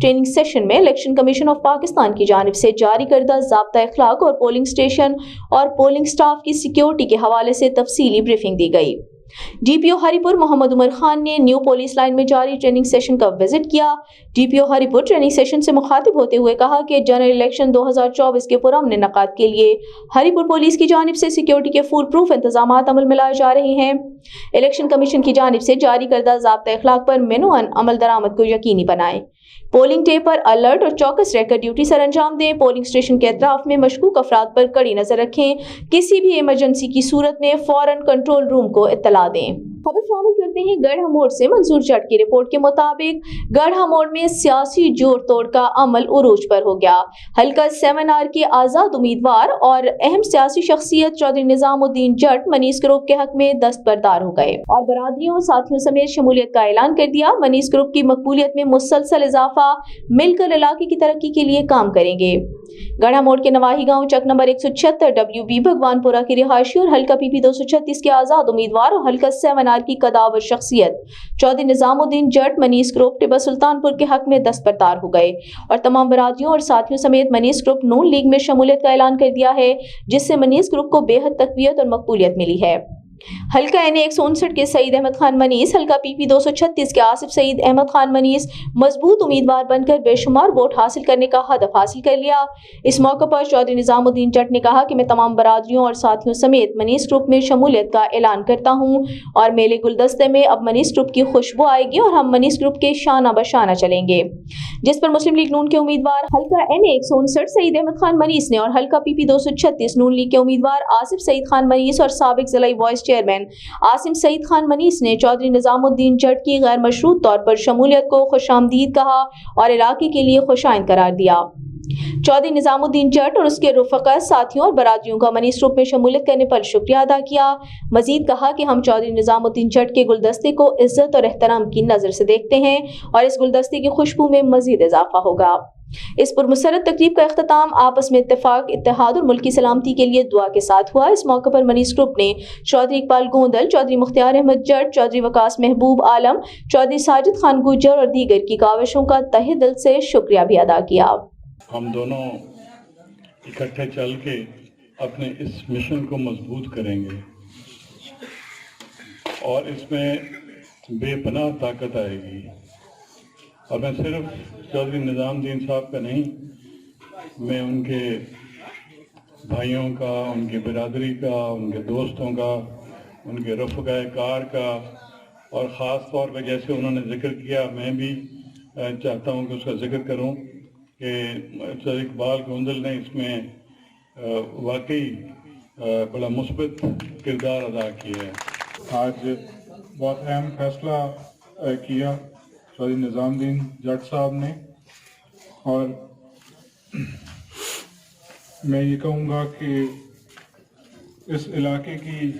Training session میں election commission of Pakistan کی جانب سے جاری کردہ ضابطہ اخلاق اور پولنگ اسٹیشن اور پولنگ سٹاف کی سیکیورٹی کے حوالے سے تفصیلی بریفنگ دی گئی۔ ڈی پی او ہری پور محمد عمر خان نے نیو پولیس لائن میں جاری ٹریننگ سیشن کا وزٹ کیا۔ ڈی پی او ہری پور ٹریننگ سیشن سے مخاطب ہوتے ہوئے کہا کہ جنرل الیکشن 2024 کے پرامن انعقاد کے لیے ہری پور پولیس کی جانب سے سیکیورٹی کے فول پروف انتظامات عمل میں لائے جا رہے ہیں۔ الیکشن کمیشن کی جانب سے جاری کردہ ضابطہ اخلاق پر مینوان عمل درآمد کو یقینی بنائیں۔ پولنگ ڈے پر الرٹ اور چوکس رہ کر ڈیوٹی سر انجام دیں۔ پولنگ اسٹیشن کے اطراف میں مشکوک افراد پر کڑی نظر رکھیں۔ کسی بھی ایمرجنسی کی صورت میں فوراً کنٹرول روم کو اطلاع دیں۔ خبر شامل کرتے ہیں گڑھا موڑ سے۔ منصور جٹ کی رپورٹ کے مطابق گڑھا موڑ میں سیاسی جوڑ توڑ کا عمل عروج پر ہو گیا۔ حلقہ 7R کے آزاد امیدوار اور اہم سیاسی شخصیت چودھری نظام الدین جٹ منیس گروپ کے حق میں دستبردار ہو گئے اور برادریوں اور ساتھیوں سمیت شمولیت کا اعلان کر دیا۔ منیس گروپ کی مقبولیت میں مسلسل اضافہ، مل کر علاقے کی ترقی کے لیے کام کریں گے۔ گڑھا موڑ کے نواحی گاؤں چک نمبر 176 WB بھگوان پورہ کے رہائشی اور حلقہ PP 236 کے آزاد امیدوار اور حلقہ 7R کی قداور شخصیت چودھری نظام الدین جٹ منیس گروپ ٹیبہ سلطان پور کے حق میں دستبردار ہو گئے اور تمام برادریوں اور ساتھیوں سمیت منیس گروپ نون لیگ میں شمولیت کا اعلان کر دیا ہے، جس سے منیس گروپ کو بے حد تقویت اور مقبولیت ملی ہے۔ حلقہ NA 159 کے سعید احمد خان منیس، حلقہ PP 236 کے آصف سعید احمد خان منیس مضبوط امیدوار بن کر بے شمار ووٹ حاصل کرنے کا ہدف حاصل کر لیا۔ اس موقع پر چودھری نظام الدین جٹ نے کہا کہ میں تمام برادریوں اور ساتھیوں سمیت منیس گروپ میں شمولیت کا اعلان کرتا ہوں اور میلے گلدستے میں اب منیس گروپ کی خوشبو آئے گی اور ہم منیس گروپ کے شانہ بشانہ چلیں گے، جس پر مسلم لیگ نون کے امیدوار حلقہ NA 159 سعید احمد خان منیس نے اور حلقہ PP 236 نون لیگ کے امیدوار آصف سعید خان منیس اور سابق ضلعی وائس چیئرمین عاصم سعید خان منیس نے چودھری نظام الدین جٹ کی غیر مشروط طور پر شمولیت کو خوش آمدید کہا اور علاقے کے لیے خوش آئند قرار دیا۔ چودھری نظام الدین جٹ اور اس کے رفقا، ساتھیوں اور برادریوں کا منیس گروپ میں شمولیت کرنے پر شکریہ ادا کیا۔ مزید کہا کہ ہم چودھری نظام الدین جٹ کے گلدستے کو عزت اور احترام کی نظر سے دیکھتے ہیں اور اس گلدستے کی خوشبو میں مزید اضافہ ہوگا۔ اس پرمسرت تقریب کا اختتام آپس میں اتفاق، اتحاد اور ملکی سلامتی کے لیے دعا کے ساتھ ہوا۔ اس موقع پر منیس گروپ نے چودھری اقبال گوندل، چودھری مختار احمد جٹ، چودھری وقاص محبوب عالم، چودھری ساجد خان گجر اور دیگر کی کاوشوں کا تہہ دل سے شکریہ بھی ادا کیا۔ ہم دونوں اکٹھے چل کے اپنے اس مشن کو مضبوط کریں گے اور اس میں بے پناہ طاقت آئے گی۔ اور میں صرف چودھری نظام الدین صاحب کا نہیں، میں ان کے بھائیوں کا، ان کی برادری کا، ان کے دوستوں کا، ان کے رفقائے کار کا، اور خاص طور پہ جیسے انہوں نے ذکر کیا، میں بھی چاہتا ہوں کہ اس کا ذکر کروں کہ چودھری اقبال گوندل نے اس میں واقعی بڑا مثبت کردار ادا کیا ہے۔ آج بہت اہم فیصلہ کیا چودھری نظام الدین جٹ صاحب نے، اور میں یہ کہوں گا کہ اس علاقے کی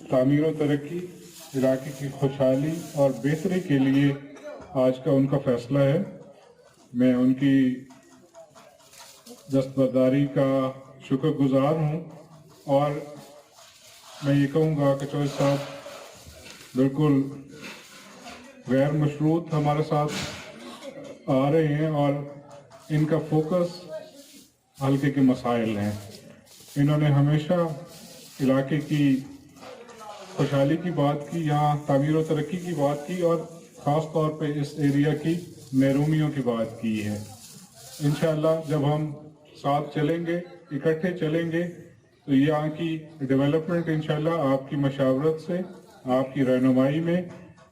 تعمیر و ترقی، علاقے کی خوشحالی اور بہتری کے لیے آج کا ان کا فیصلہ ہے۔ میں ان کی دستبرداری کا شکر گزار ہوں، اور میں یہ کہوں گا کہ چودھری صاحب بالکل غیر مشروط ہمارے ساتھ آ رہے ہیں اور ان کا فوکس حلقے کے مسائل ہیں۔ انہوں نے ہمیشہ علاقے کی خوشحالی کی بات کی، یہاں تعمیر و ترقی کی بات کی، اور خاص طور پہ اس ایریا کی محرومیوں کی بات کی ہے۔ انشاءاللہ جب ہم ساتھ چلیں گے، اکٹھے چلیں گے، تو یہاں کی ڈیولپمنٹ انشاءاللہ آپ کی مشاورت سے، آپ کی رہنمائی میں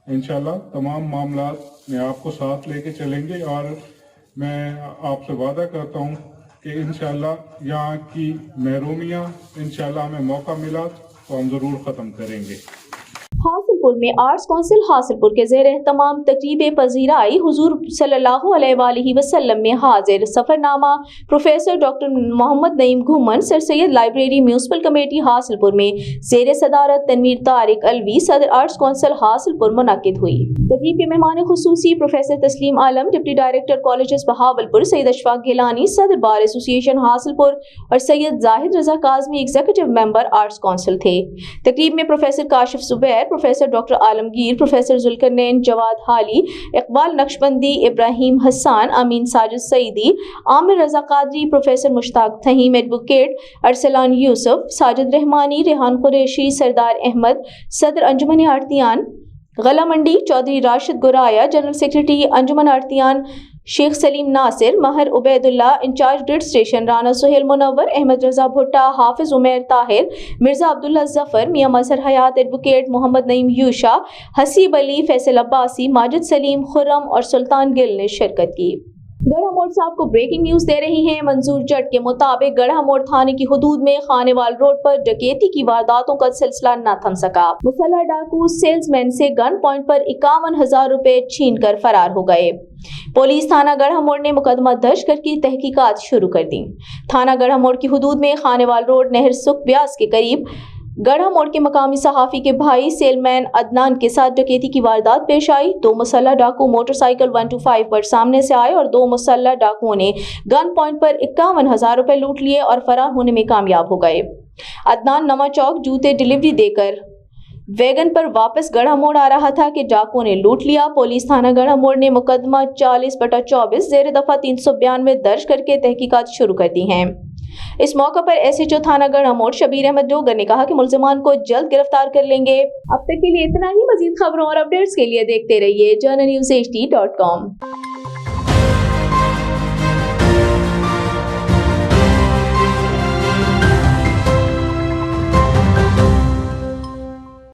انشاءاللہ تمام معاملات میں آپ کو ساتھ لے کے چلیں گے، اور میں آپ سے وعدہ کرتا ہوں کہ انشاءاللہ یہاں کی محرومیاں انشاءاللہ ہمیں موقع ملا تو ہم ضرور ختم کریں گے۔ حاصل پور میں آرٹس کونسل حاصل پور کے زیر اہتمام تقریب پذیرائی حضور صلی اللہ علیہ وآلہ وسلم میں حاضر سفر نامہ پروفیسر ڈاکٹر محمد نعیم گھومن سر سید لائبریری میونسپل کمیٹی حاصل پور میں زیر صدارت تنویر طارق الوی صدر آرٹس کونسل حاصل پور منعقد ہوئی۔ تقریب کے مہمان خصوصی professor Tasleem Alam, deputy director colleges Bahawalpur, Syed Ashfaq Gilani صدر bar association Hasilpur اور Syed Zahid Raza Kazmi executive member arts council تھے۔ تقریب میں professor Kashif Zubair, professor doctor Alamgir, professor Zulqarnain, Jawad Hali, Iqbal Naqshbandi, Ibrahim Hassan, Amin Sajid Saeedi, Aamir Raza Qadri, professor Mushtaq Theem, advocate Arsalan Yousuf, Sajid Rehmani, Rehan Qureshi, Sardar Ahmed, صدر انجمن آڑتیان غلہ منڈی, چودھری راشد گرایا, جنرل سیکرٹری انجمن آڑتیان Sheikh Saleem Nasir, Mahir Ubaidullah, incharge grid station Rana Sohail Munawar, Ahmed Raza Bhatta, Hafiz Umair Tahir, Mirza Abdullah Zafar, Mian Mazhar Hayat, advocate Muhammad Naeem Yousha, Haseeb Ali, Faisal Abbasi, Majid Saleem, Khurram اور سلطان گل نے شرکت کی. گڑھا موڑ سے آپ کو بریکنگ نیوز دے رہی ہیں. منظور جٹ کے مطابق گڑھا موڑ تھانے کی حدود میں خانیوال روڈ پر ڈکیتی کی وارداتوں کا سلسلہ نہ تھم سکا. مسلح ڈاکو سیلز مین سے گن پوائنٹ پر 51,000 روپے چھین کر فرار ہو گئے. پولیس تھانہ گڑھا موڑ نے مقدمہ درج کر کی تحقیقات شروع کر دی. تھانہ گڑھا موڑ کی حدود میں خانیوال روڈ نہر سکھ بیاس کے قریب گڑھا موڑ کے مقامی صحافی کے بھائی سیل مین عدنان کے ساتھ ڈکیتی کی واردات پیش آئی. 2 مسلح ڈاکو موٹر سائیکل 125 پر سامنے سے آئے اور 2 مسلح ڈاکوؤں نے گن پوائنٹ پر 51,000 روپے لوٹ لیے اور فرار ہونے میں کامیاب ہو گئے. عدنان نواں چوک جوتے ڈیلیوری دے کر ویگن پر واپس گڑھا موڑ آ رہا تھا کہ ڈاکوؤں نے لوٹ لیا. پولیس تھانہ گڑھا موڑ نے مقدمہ 40/24 زیر دفعہ 392 درج کر کے تحقیقات شروع کر دی ہیں. اس موقع پر ایس ایچ او تھانہ گڑھا موڑ شبیر احمد ڈوگر نے کہا کہ ملزمان کو جلد گرفتار کر لیں گے. اب تک کے لیے اتنا ہی. مزید خبروں اور اپڈیٹس کے لیے دیکھتے رہیے journalnewsHD.com.